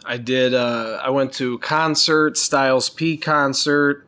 I did. I went to concert, Styles P concert,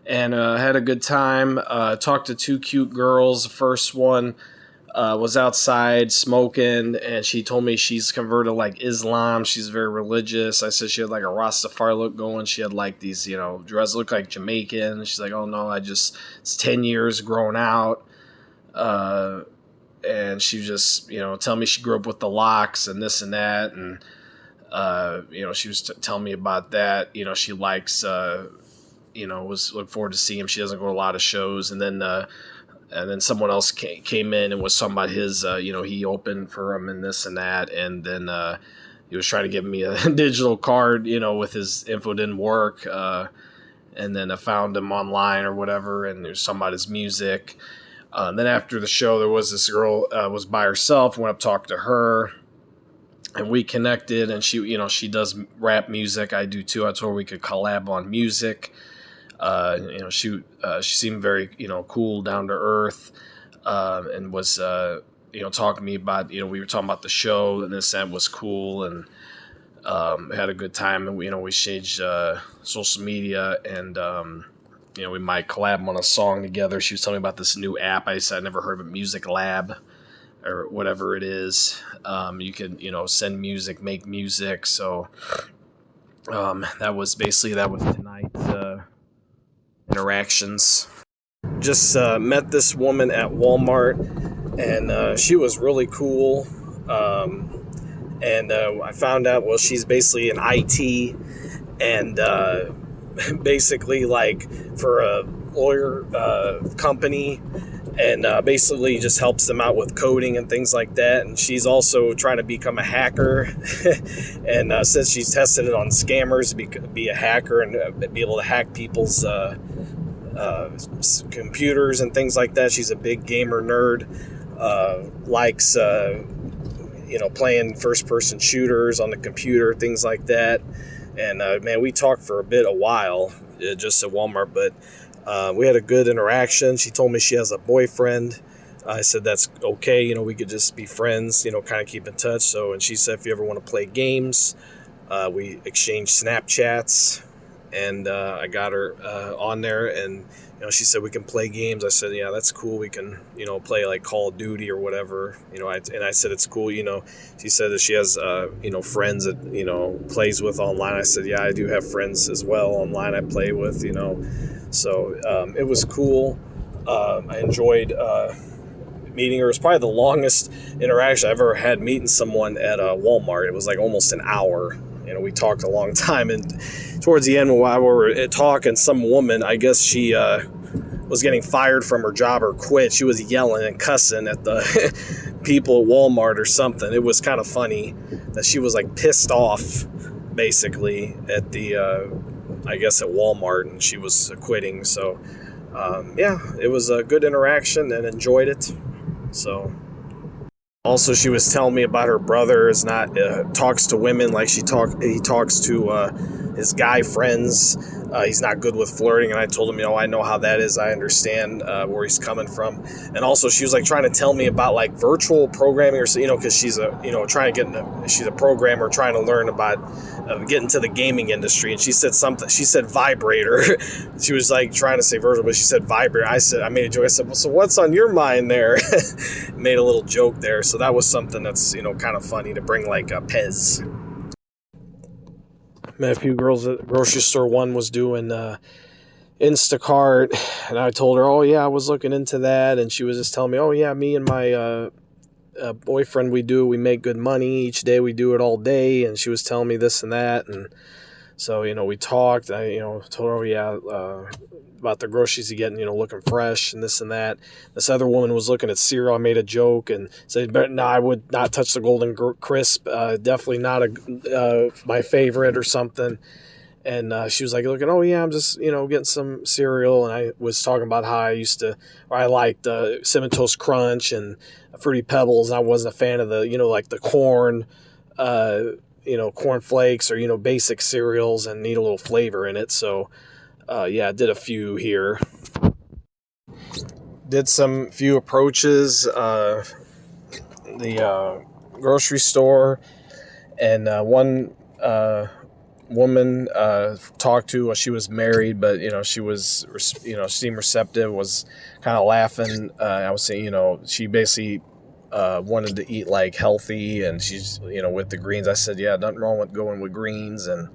and had a good time. Talked to two cute girls. The first one was outside smoking, and she told me she's converted like Islam. She's very religious. I said she had like a Rastafari look going. She had like these, dress look like Jamaican. She's like, oh no, it's 10 years grown out. And she just, tell me she grew up with the locks and this and that. And, she was telling me about that. She likes, was looking forward to seeing him. She doesn't go to a lot of shows. And then someone else came in and was talking about his, he opened for him and this and that. And then he was trying to give me a digital card, with his info didn't work. And then I found him online or whatever, and he was talking about his music. Then after the show, there was this girl was by herself. Went up talked to her, and we connected. And she does rap music. I do too. I told her we could collab on music. She seemed very cool, down to earth, and was talking to me about we were talking about the show, and this and was cool, and had a good time. And we exchanged social media, and we might collab on a song together. She was telling me about this new app. I said I never heard of it, Music Lab or whatever it is. You can send music, make music. So that was tonight's interactions. Just met this woman at Walmart, and she was really cool. And I found out, she's basically in IT, and basically like for a lawyer company, and basically just helps them out with coding and things like that. And she's also trying to become a hacker, and says she's tested it on scammers, be a hacker and be able to hack people's computers and things like that. She's a big gamer nerd, likes playing first-person shooters on the computer, things like that. And man, we talked for a while, just at Walmart, but we had a good interaction. She told me she has a boyfriend. I said that's okay. We could just be friends. Kind of keep in touch. So, and she said if you ever want to play games, we exchanged Snapchats, and I got her on there, and she said we can play games. I said, yeah, that's cool. We can, play like Call of Duty or whatever. I said it's cool. She said that she has, friends that, plays with online. I said, yeah, I do have friends as well online I play with, So it was cool. I enjoyed meeting her. It was probably the longest interaction I've ever had meeting someone at Walmart. It was like almost an hour. We talked a long time, and towards the end while we were talking, some woman, I guess she was getting fired from her job or quit. She was yelling and cussing at the people at Walmart or something. It was kind of funny that she was like pissed off basically at the I guess at Walmart, and she was quitting. So yeah, it was a good interaction and enjoyed it. So also, she was telling me about her brother is not talks to women like he talks to his guy friends. He's not good with flirting, and I told him, I know how that is. I understand where he's coming from. And also, she was like trying to tell me about like virtual programming, or because she's she's a programmer trying to learn about getting to the gaming industry. And she said something. She said vibrator. She was like trying to say virtual, but she said vibrator. I made a joke. I said, well, so what's on your mind there? Made a little joke there. So that was something that's kind of funny to bring, like a Pez. Met a few girls at the grocery store. One was doing Instacart, and I told her, oh yeah, I was looking into that, and she was just telling me, oh yeah, me and my boyfriend, we make good money each day, we do it all day. And she was telling me this and that, and so we talked. I told her, oh yeah, about the groceries you get, looking fresh and this and that. This other woman was looking at cereal. I made a joke and said, no, I would not touch the Golden Crisp. Definitely not my favorite or something. And she was like, looking, oh yeah, I'm just, getting some cereal. And I was talking about how I liked Cinnamon Toast Crunch and Fruity Pebbles. And I wasn't a fan of the, like the corn, corn flakes or, basic cereals, and need a little flavor in it. So, yeah, I did a few here. Did some few approaches, the grocery store, and one woman talked to. Well, she was married, but she was seemed receptive. Was kind of laughing. I was saying, she basically wanted to eat like healthy, and she's with the greens. I said, yeah, nothing wrong with going with greens, and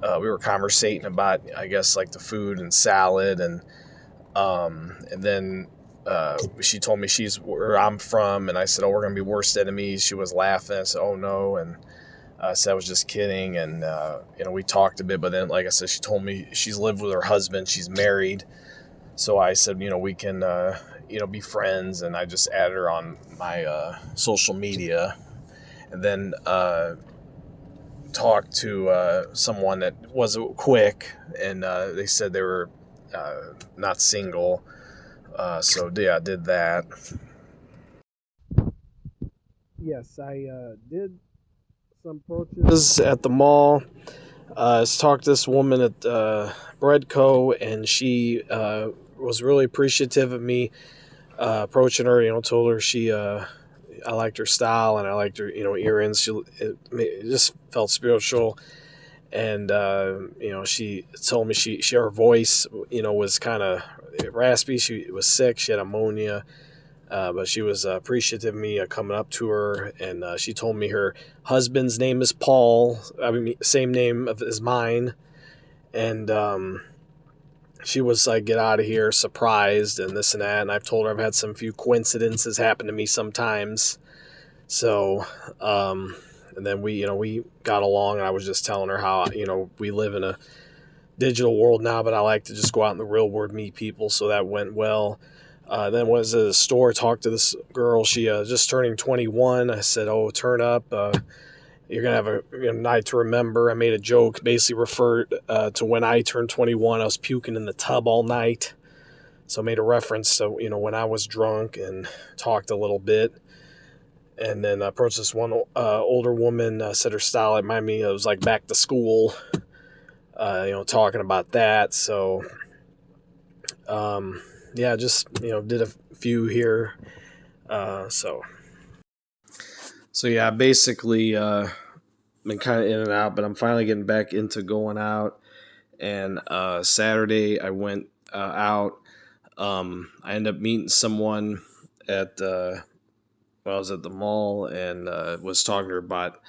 we were conversating about, I guess, like the food and salad, and then she told me she's where I'm from, and I said, oh, we're gonna be worst enemies. She was laughing. I said, oh no, and I said I was just kidding, and we talked a bit, but then, like I said, she told me she's lived with her husband, she's married, so I said, we can, be friends, and I just added her on my social media, and then talked to someone that was quick, and they said they were not single, so yeah, I did that. Yes, I did some approaches at the mall. Talked to this woman at Breadco, and she was really appreciative of me approaching her. Told her I liked her style, and I liked her, earrings. It just felt spiritual, and she told me her voice, was kind of raspy. She was sick. She had pneumonia. But she was appreciative of me coming up to her, and she told me her husband's name is Paul. I mean, same name as mine, and she was like, "Get out of here!" Surprised and this and that. And I've told her I've had few coincidences happen to me sometimes. So, and then we got along, and I was just telling her how we live in a digital world now, but I like to just go out in the real world, meet people. So that went well. Then was at the store, talked to this girl. She just turning 21. I said, oh, turn up. You're going to have a night to remember. I made a joke, basically referred to when I turned 21. I was puking in the tub all night. So I made a reference to, when I was drunk, and talked a little bit. And then approached this one older woman, said her style reminded me, it was like back to school, talking about that. So, yeah, just, did a few here. So yeah, basically, been kind of in and out, but I'm finally getting back into going out. And Saturday I went out. I ended up meeting someone at, I was at the mall, and was talking to her about,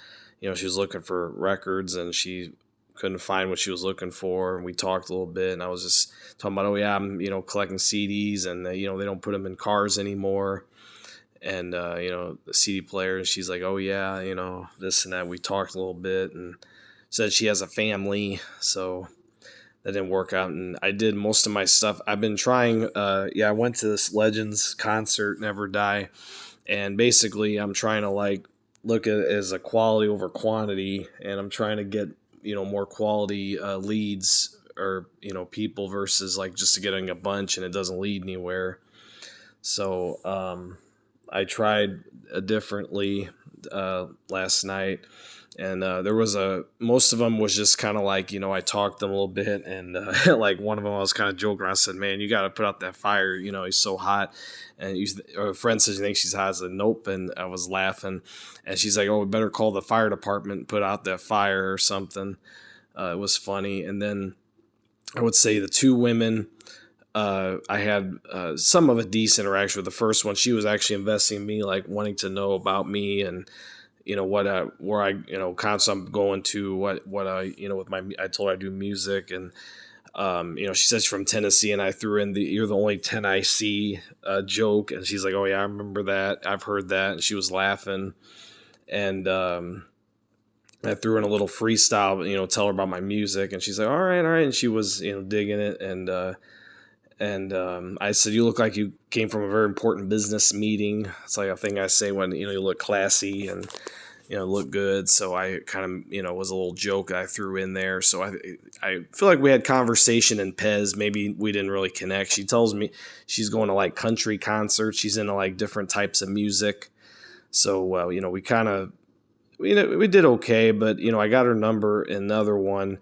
she was looking for records, and she couldn't find what she was looking for, and we talked a little bit, and I was just talking about, oh yeah, I'm collecting CDs, and they don't put them in cars anymore, and the CD player. And she's like, oh yeah, this and that. We talked a little bit, and said she has a family, so that didn't work out. And I did most of my stuff. I've been trying. I went to this Legends concert, Never Die, and basically I'm trying to look at it as a quality over quantity, and I'm trying to get more quality leads, or people, versus just getting a bunch and it doesn't lead anywhere. So I tried differently last night, and there was most of them was just kind of I talked them a little bit, and like one of them I was kind of joking. I said, man, you got to put out that fire, he's so hot. And a friend says, you think she's hot? I said, nope. And I was laughing, and she's like, oh, we better call the fire department and put out that fire or something. It was funny. And then I would say the two women, I had some of a decent interaction with. The first one, she was actually investing in me, wanting to know about me, and where I concert I'm going to, what I with my, I told her I do music, and she says she's from Tennessee, and I threw in you're the only 10 I see joke, and she's like, oh yeah, I remember that, I've heard that, and she was laughing, and I threw in a little freestyle, tell her about my music, and she's like, all right, and she was digging it, and I said, you look like you came from a very important business meeting. It's like a thing I say when you look classy and look good. So I kind of was a little joke I threw in there. So I feel like we had conversation in Pez. Maybe we didn't really connect. She tells me she's going to country concerts. She's into different types of music. So we kind of we did okay, but I got her number. Another one.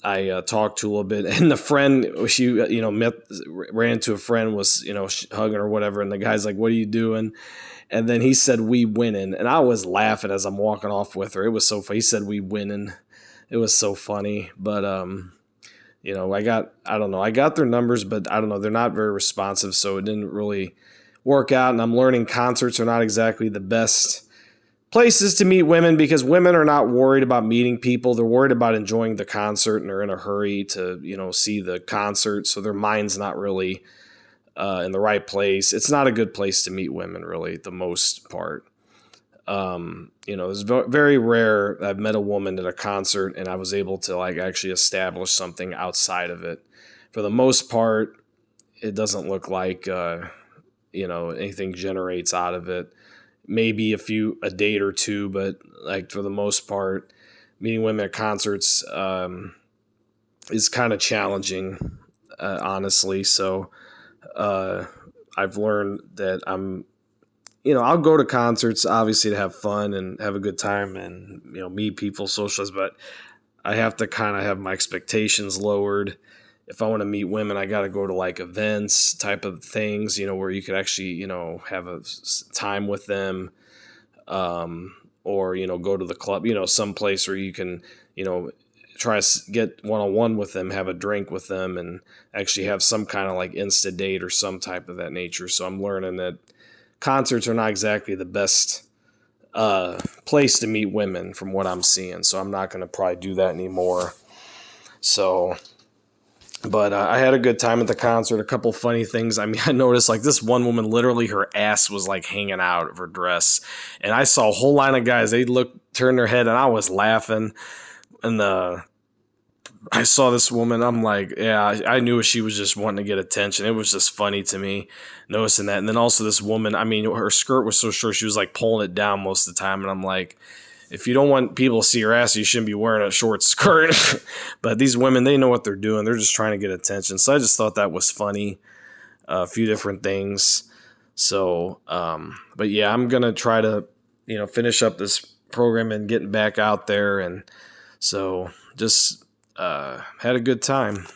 I talked to a little bit, and the friend, she, ran into a friend, was, hugging or whatever. And the guy's like, "What are you doing?" And then he said, "We winning." And I was laughing as I'm walking off with her. It was so funny. He said, "We winning." It was so funny. But, I got their numbers, but I don't know. They're not very responsive. So it didn't really work out. And I'm learning concerts are not exactly the best places to meet women, because women are not worried about meeting people. They're worried about enjoying the concert, and they're in a hurry to, see the concert. So their mind's not really in the right place. It's not a good place to meet women, really, the most part. It's very rare I've met a woman at a concert and I was able to like actually establish something outside of it. For the most part, it doesn't look like, anything generates out of it. Maybe a date or two, but like for the most part, meeting women at concerts is kind of challenging, honestly. So I've learned that I'll go to concerts obviously to have fun and have a good time and, meet people, socialize, but I have to kind of have my expectations lowered. If I want to meet women, I got to go to like events type of things, where you could actually, have a time with them, or, go to the club, some place where you can, try to get one-on-one with them, have a drink with them, and actually have some kind of like Insta date or some type of that nature. So I'm learning that concerts are not exactly the best place to meet women from what I'm seeing. So I'm not going to probably do that anymore. So... But I had a good time at the concert. A couple funny things. I mean, I noticed like this one woman, literally her ass was like hanging out of her dress. And I saw a whole line of guys. They turned their head, and I was laughing. And I saw this woman. I'm like, yeah, I knew she was just wanting to get attention. It was just funny to me noticing that. And then also this woman, I mean, her skirt was so short, she was like pulling it down most of the time. And I'm like, if you don't want people to see your ass, you shouldn't be wearing a short skirt. But these women, they know what they're doing. They're just trying to get attention. So I just thought that was funny. A few different things. So, but yeah, I'm going to try to, finish up this program and getting back out there. And so just had a good time.